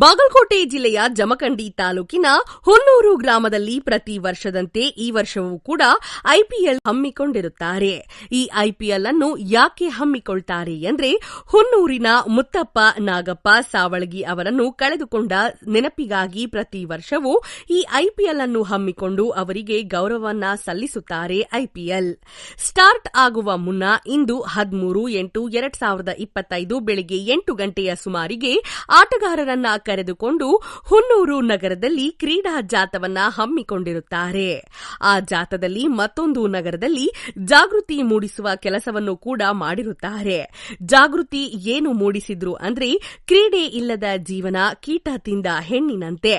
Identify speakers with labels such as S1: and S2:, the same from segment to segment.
S1: ಬಾಗಲಕೋಟೆ ಜಿಲ್ಲೆಯ ಜಮಖಂಡಿ ತಾಲೂಕಿನ ಹುನ್ನೂರು ಗ್ರಾಮದಲ್ಲಿ ಪ್ರತಿ ವರ್ಷದಂತೆ ಈ ವರ್ಷವೂ ಕೂಡ ಐಪಿಎಲ್ ಹಮ್ಮಿಕೊಂಡಿರುತ್ತಾರೆ. ಈ ಐಪಿಎಲ್ ಅನ್ನು ಯಾಕೆ ಹಮ್ಮಿಕೊಳ್ತಾರೆ ಎಂದರೆ, ಹುನ್ನೂರಿನ ಮುತ್ತಪ್ಪ ನಾಗಪ್ಪ ಸಾವಳಗಿ ಅವರನ್ನು ಕಳೆದುಕೊಂಡ ನೆನಪಿಗಾಗಿ ಪ್ರತಿ ವರ್ಷವೂ ಈ ಐಪಿಎಲ್ ಅನ್ನು ಹಮ್ಮಿಕೊಂಡು ಅವರಿಗೆ ಗೌರವವನ್ನ ಸಲ್ಲಿಸುತ್ತಾರೆ. ಐಪಿಎಲ್ ಸ್ಟಾರ್ಟ್ ಆಗುವ ಮುನ್ನ ಇಂದು 13/8/2025 ಬೆಳಗ್ಗೆ 8 ಗಂಟೆಯ ಸುಮಾರಿಗೆ ಆಟಗಾರರನ್ನ ಕರೆದುಕೊಂಡು ಹುನ್ನೂರು ನಗರದಲ್ಲಿ ಕ್ರೀಡಾ ಜಾಥವನ್ನ ಹಮ್ಮಿಕೊಂಡಿರುತ್ತಾರೆ. ಆ ಜಾಥದಲ್ಲಿ ಮತ್ತೊಂದು ನಗರದಲ್ಲಿ ಜಾಗೃತಿ ಮೂಡಿಸುವ ಕೆಲಸವನ್ನು ಕೂಡ ಮಾಡಿರುತ್ತಾರೆ. ಜಾಗೃತಿ ಏನು ಮೂಡಿಸಿದ್ರು ಅಂದ್ರೆ, ಕ್ರೀಡೆ ಇಲ್ಲದ ಜೀವನ ಕೀಟ ತಿಂದ ಹೆಣ್ಣಿನಂತೆ,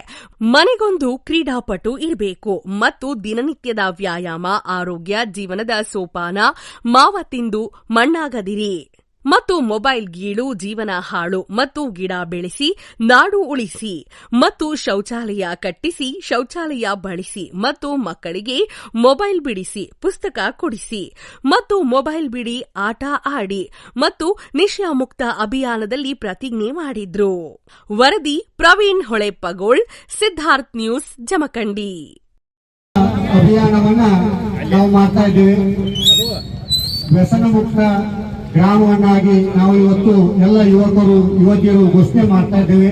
S1: ಮನೆಗೊಂದು ಕ್ರೀಡಾಪಟು ಇರಬೇಕು ಮತ್ತು ದಿನನಿತ್ಯದ ವ್ಯಾಯಾಮ, ಆರೋಗ್ಯ, ಜೀವನದ ಸೋಪಾನ ಮಾವ ತಿಂದು ಮಣ್ಣಾಗದಿರಿ ಮತ್ತು ಮೊಬೈಲ್ ಗೀಳು ಜೀವನ ಹಾಳು ಮತ್ತು ಗಿಡ ಬೆಳೆಸಿ ನಾಡು ಉಳಿಸಿ ಮತ್ತು ಶೌಚಾಲಯ ಕಟ್ಟಿಸಿ ಶೌಚಾಲಯ ಬಳಸಿ ಮತ್ತು ಮಕ್ಕಳಿಗೆ ಮೊಬೈಲ್ ಬಿಡಿಸಿ ಪುಸ್ತಕ ಕೊಡಿಸಿ ಮತ್ತು ಮೊಬೈಲ್ ಬಿಡಿ ಆಟ ಆಡಿ ಮತ್ತು ನಿಶಾ ಮುಕ್ತ ಅಭಿಯಾನದಲ್ಲಿ ಪ್ರತಿಜ್ಞೆ ಮಾಡಿದ್ರು. ವರದಿ ಪ್ರವೀಣ್ ಹೊಳೆಪ್ಪಗೋಳ್, ಸಿದ್ಧಾರ್ಥ್ ನ್ಯೂಸ್, ಜಮಖಂಡಿ.
S2: ಅಭಿಯಾನವನ್ನ ನಾವು ಮಾಡ್ತಾ ಇದ್ದೇವೆ. ವ್ಯಸನ ಮುಕ್ತ ಗ್ರಾಮವನ್ನಾಗಿ ನಾವು ಇವತ್ತು ಎಲ್ಲ ಯುವಕರು ಯುವತಿಯರು ಘೋಷಣೆ ಮಾಡ್ತಾ ಇದ್ದೇವೆ.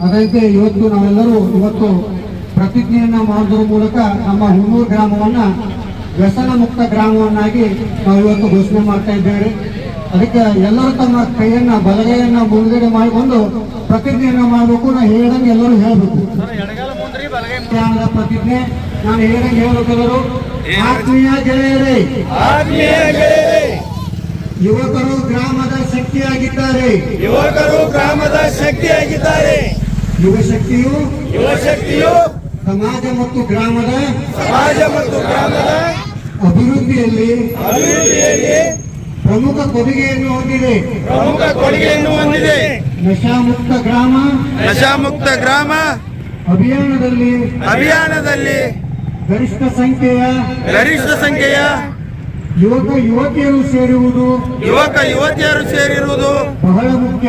S2: ಅದರಂತೆ ಇವತ್ತು ನಾವೆಲ್ಲರೂ ಪ್ರತಿಜ್ಞೆಯನ್ನ ಮಾಡುವುದರ ಮೂಲಕ ನಮ್ಮ ಹುನ್ನೂರು ಗ್ರಾಮವನ್ನ ವ್ಯಸನ ಮುಕ್ತ ಗ್ರಾಮವನ್ನಾಗಿ ನಾವು ಇವತ್ತು ಘೋಷಣೆ ಮಾಡ್ತಾ ಇದ್ದೇವೆ. ಅದಕ್ಕೆ ಎಲ್ಲರೂ ತಮ್ಮ ಕೈಯನ್ನ ಬಲಗೈಯನ್ನ ಮುಂದುಗಡೆ ಮಾಡಿಕೊಂಡು ಪ್ರತಿಜ್ಞೆಯನ್ನ ಮಾಡಬೇಕು. ನಾನು ಹೇಳಿದಂಗೆ ಎಲ್ಲರೂ ಹೇಳಬೇಕು. ಪ್ರತಿಜ್ಞೆ ನಾನು ಹೇಳಿದಂಗೆ ಹೇಳಬೇಕೆಲ್ಲರೂ. ಆತ್ಮೀಯ ಗೆಳೆಯರೇ, ಯುವಕರು ಗ್ರಾಮದ ಶಕ್ತಿಯಾಗಿದ್ದಾರೆ. ಯುವ ಶಕ್ತಿಯು ಸಮಾಜ ಮತ್ತು ಗ್ರಾಮದ ಅಭಿವೃದ್ಧಿಯಲ್ಲಿ ಪ್ರಮುಖ ಕೊಡುಗೆಯನ್ನು ಹೊಂದಿದೆ. ನಶಾಮುಕ್ತ ಗ್ರಾಮ ಅಭಿಯಾನದಲ್ಲಿ ಗರಿಷ್ಠ ಸಂಖ್ಯೆಯ ಯುವಕ ಯುವತಿಯರು ಸೇರಿರುವುದು ಬಹಳ ಮುಖ್ಯ.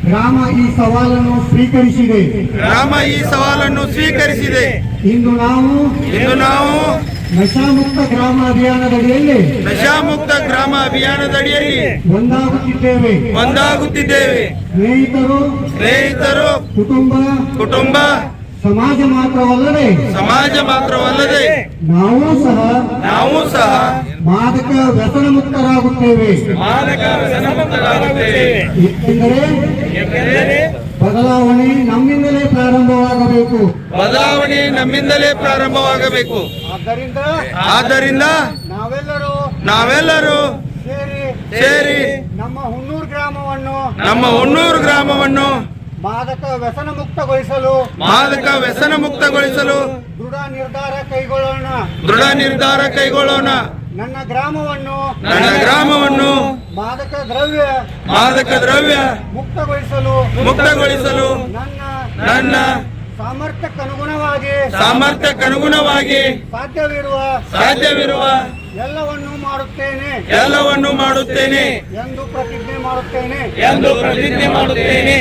S2: ಗ್ರಾಮ ಈ ಸವಾಲನ್ನು ಸ್ವೀಕರಿಸಿದೆ. ಇಂದು ನಾವು ನಶಾಮುಕ್ತ ಗ್ರಾಮ ಅಭಿಯಾನದಡಿಯಲ್ಲಿ ಒಂದಾಗುತ್ತಿದ್ದೇವೆ. ಸ್ನೇಹಿತರು, ಕುಟುಂಬ, ಸಮಾಜ ಮಾತ್ರವಲ್ಲದೆ ನಾವು ಸಹ ಮಾದಕ ವ್ಯಸನ ಮುಕ್ತರಾಗುತ್ತೇವೆ. ಏಕೆಂದರೆ ಬದಲಾವಣೆ ನಮ್ಮಿಂದಲೇ ಪ್ರಾರಂಭವಾಗಬೇಕು. ಆದ್ದರಿಂದ ನಾವೆಲ್ಲರೂ ಸೇರಿ ನಮ್ಮ ಹುನ್ನೂರು ಗ್ರಾಮವನ್ನು ಮಾದಕ ವ್ಯಸನ ಮುಕ್ತಗೊಳಿಸಲು ದೃಢ ನಿರ್ಧಾರ ಕೈಗೊಳ್ಳೋಣ. ನನ್ನ ಗ್ರಾಮವನ್ನು ಮಾದಕ ದ್ರವ್ಯ ಮುಕ್ತಗೊಳಿಸಲು ನನ್ನ ಸಾಮರ್ಥ್ಯಕ್ಕನುಗುಣವಾಗಿ ಸಾಧ್ಯವಿರುವ ಎಲ್ಲವನ್ನೂ ಮಾಡುತ್ತೇನೆ ಎಂದು ಪ್ರತಿಜ್ಞೆ ಮಾಡುತ್ತೇನೆ.